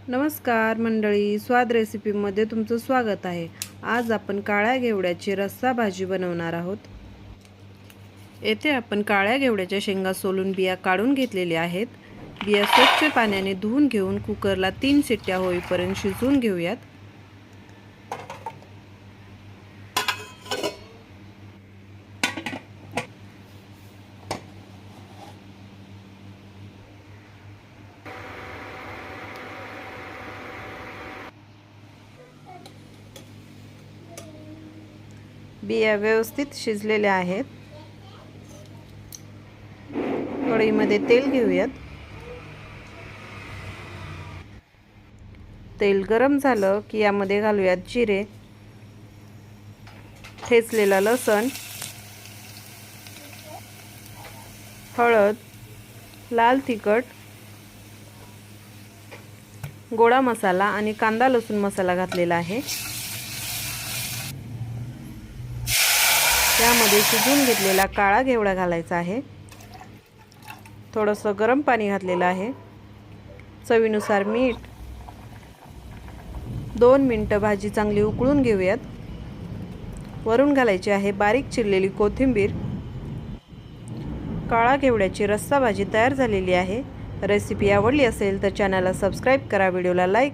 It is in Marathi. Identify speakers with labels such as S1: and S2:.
S1: नमस्कार मंडळी, स्वाद रेसिपीमध्ये तुमचं स्वागत आहे। आज आपण काळ्या घेवड्याची रस्सा भाजी बनवणार आहोत। येथे आपण काळ्या घेवड्याच्या शेंगा सोलून बिया काढून घेतलेल्या आहेत। बिया स्वच्छ पाण्याने धुवून घेऊन कुकरला 3 शिट्ट्या होईपर्यंत शिजवून घेऊयात। बिया व्यवस्थित शिजलेल्या आहेत। कढईमध्ये तेल घेऊयात। तेल गरम झालं की यामध्ये घालूयात जिरे, ठेचलेला लसूण, हळद, लाल तिखट, गोडा मसाला आणि कांदा लसूण मसाला घातलेला आहे। त्यामध्ये शिजवून घेतलेला काळा घेवडा घालायचा आहे। थोडंसं गरम पाणी घातलेलं आहे। चवीनुसार मीठ। 2 मिनिटं भाजी चांगली उकळून घेऊयात। वरून घालायची आहे बारीक चिरलेली कोथिंबीर। काळा घेवड्याची रस्सा भाजी तयार झालेली आहे। रेसिपी आवडली असेल तर चॅनलला सबस्क्राइब करा, व्हिडिओला लाईक